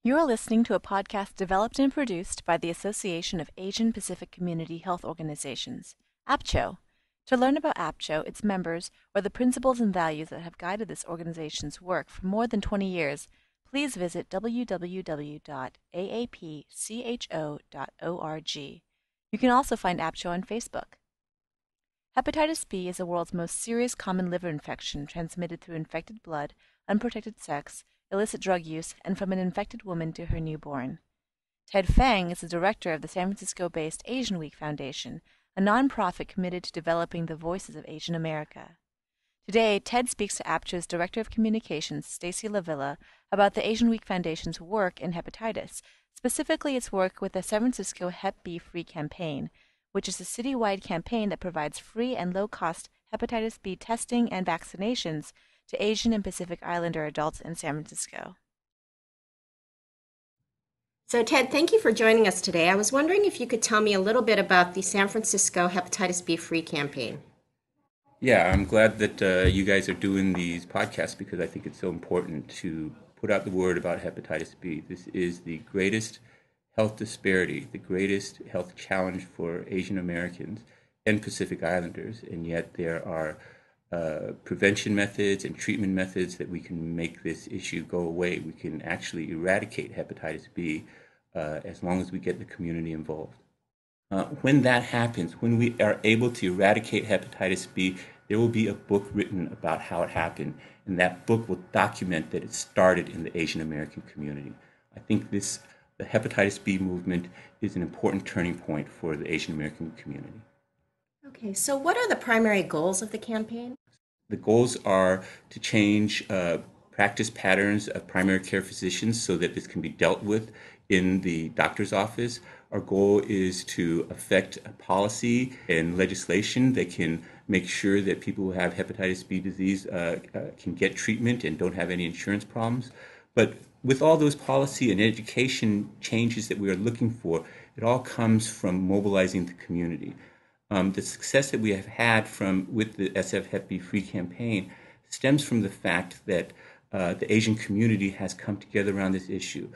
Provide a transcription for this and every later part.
You are listening to a podcast developed and produced by the Association of Asian Pacific Community Health Organizations, AAPCHO. To learn about AAPCHO, its members, or the principles and values that have guided this organization's work for more than 20 years, please visit www.aapcho.org. You can also find AAPCHO on Facebook. Hepatitis B is the world's most serious common liver infection transmitted through infected blood, unprotected sex, illicit drug use, and from an infected woman to her newborn. Ted Fang is the director of the San Francisco-based AsianWeek Foundation, a nonprofit committed to developing the voices of Asian America. Today, Ted speaks to AAPCHO's Director of Communications, Stacy Lavilla, about the AsianWeek Foundation's work in hepatitis, specifically its work with the San Francisco HepBFree campaign, which is a citywide campaign that provides free and low-cost hepatitis B testing and vaccinations to Asian and Pacific Islander adults in San Francisco. So Ted, thank you for joining us today. I was wondering if you could tell me a little bit about the San Francisco Hepatitis B Free campaign. Yeah, I'm glad that you guys are doing these podcasts because I think it's so important to put out the word about hepatitis B. This is the greatest health disparity, the greatest health challenge for Asian Americans and Pacific Islanders, and yet there are prevention methods and treatment methods that we can make this issue go away. We can actually eradicate hepatitis B as long as we get the community involved. When that happens, when we are able to eradicate hepatitis B, there will be a book written about how it happened, and that book will document that it started in the Asian American community. I think the hepatitis B movement is an important turning point for the Asian American community. Okay, so what are the primary goals of the campaign? The goals are to change practice patterns of primary care physicians so that this can be dealt with in the doctor's office. Our goal is to affect a policy and legislation that can make sure that people who have hepatitis B disease can get treatment and don't have any insurance problems. But with all those policy and education changes that we are looking for, it all comes from mobilizing the community. The success that we have had with the SF Hep B Free campaign stems from the fact that the Asian community has come together around this issue.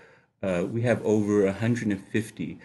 We have over 150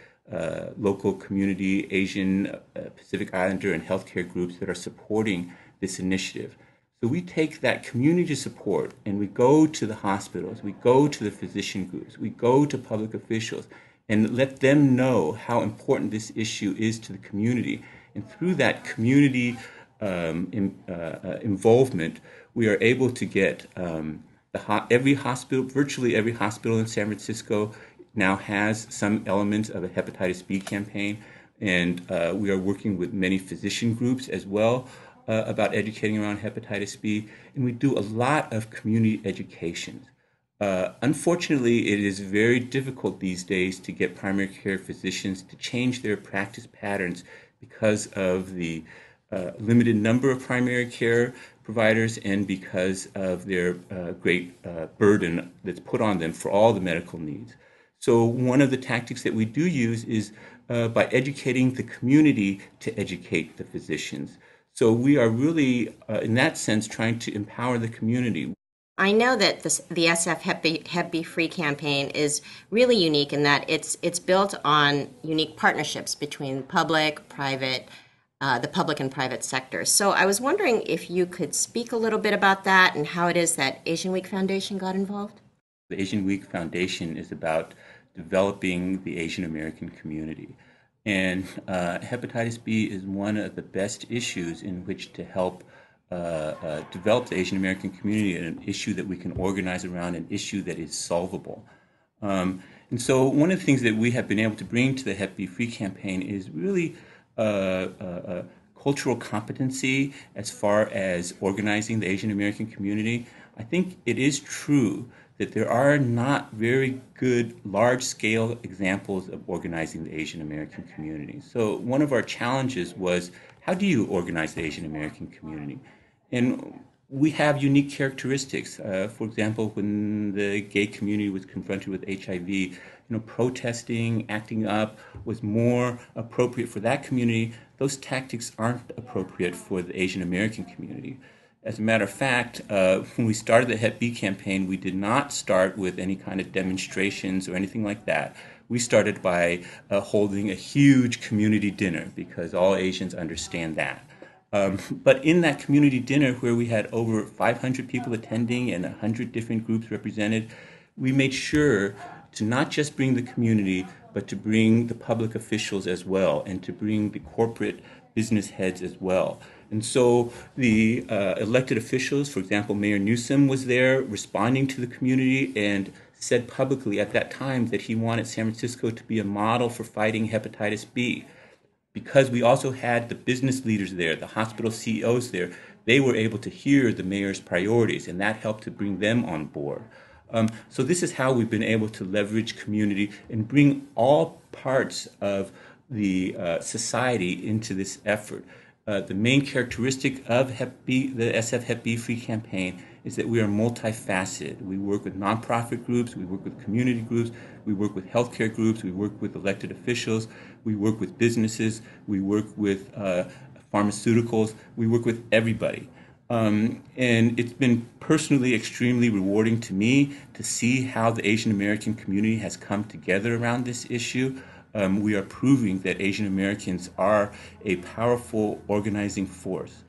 local community Asian, Pacific Islander, and healthcare groups that are supporting this initiative. So we take that community support and we go to the hospitals, we go to the physician groups, we go to public officials and let them know how important this issue is to the community. And through that community involvement, we are able to get virtually every hospital in San Francisco now has some element of a hepatitis B campaign. And we are working with many physician groups as well about educating around hepatitis B. And we do a lot of community education. Unfortunately, it is very difficult these days to get primary care physicians to change their practice patterns because of the limited number of primary care providers and because of their great burden that's put on them for all the medical needs. So one of the tactics that we do use is by educating the community to educate the physicians. So we are really, in that sense, trying to empower the community. I know that the SF Hep B Free campaign is really unique in that it's built on unique partnerships between the public and private sectors. So I was wondering if you could speak a little bit about that and how it is that AsianWeek Foundation got involved. The AsianWeek Foundation is about developing the Asian American community. And hepatitis B is one of the best issues in which to help develop the Asian American community, and an issue that we can organize around, an issue that is solvable. And so one of the things that we have been able to bring to the Hep B Free campaign is really cultural competency as far as organizing the Asian American community. I think it is true that there are not very good large-scale examples of organizing the Asian American community. So one of our challenges was, how do you organize the Asian American community? And we have unique characteristics. For example, when the gay community was confronted with HIV, protesting, acting up was more appropriate for that community. Those tactics aren't appropriate for the Asian American community. As a matter of fact, when we started the Hep B campaign, we did not start with any kind of demonstrations or anything like that. We started by holding a huge community dinner because all Asians understand that. But in that community dinner, where we had over 500 people attending and 100 different groups represented, we made sure to not just bring the community, but to bring the public officials as well, and to bring the corporate business heads as well. And so the elected officials, for example, Mayor Newsom was there responding to the community and said publicly at that time that he wanted San Francisco to be a model for fighting hepatitis B. Because we also had the business leaders there, the hospital CEOs there, they were able to hear the mayor's priorities, and that helped to bring them on board. So this is how we've been able to leverage community and bring all parts of the society into this effort. The main characteristic of the SF Hep B Free campaign is that we are multifaceted. We work with nonprofit groups, we work with community groups, we work with healthcare groups, we work with elected officials, we work with businesses, we work with pharmaceuticals, we work with everybody. And it's been personally extremely rewarding to me to see how the Asian American community has come together around this issue. We are proving that Asian Americans are a powerful organizing force.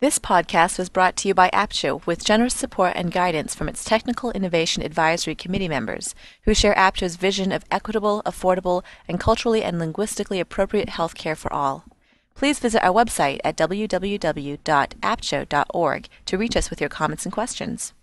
This podcast was brought to you by AAPCHO with generous support and guidance from its Technical Innovation Advisory Committee members, who share AAPCHO's vision of equitable, affordable, and culturally and linguistically appropriate health care for all. Please visit our website at www.apcho.org to reach us with your comments and questions.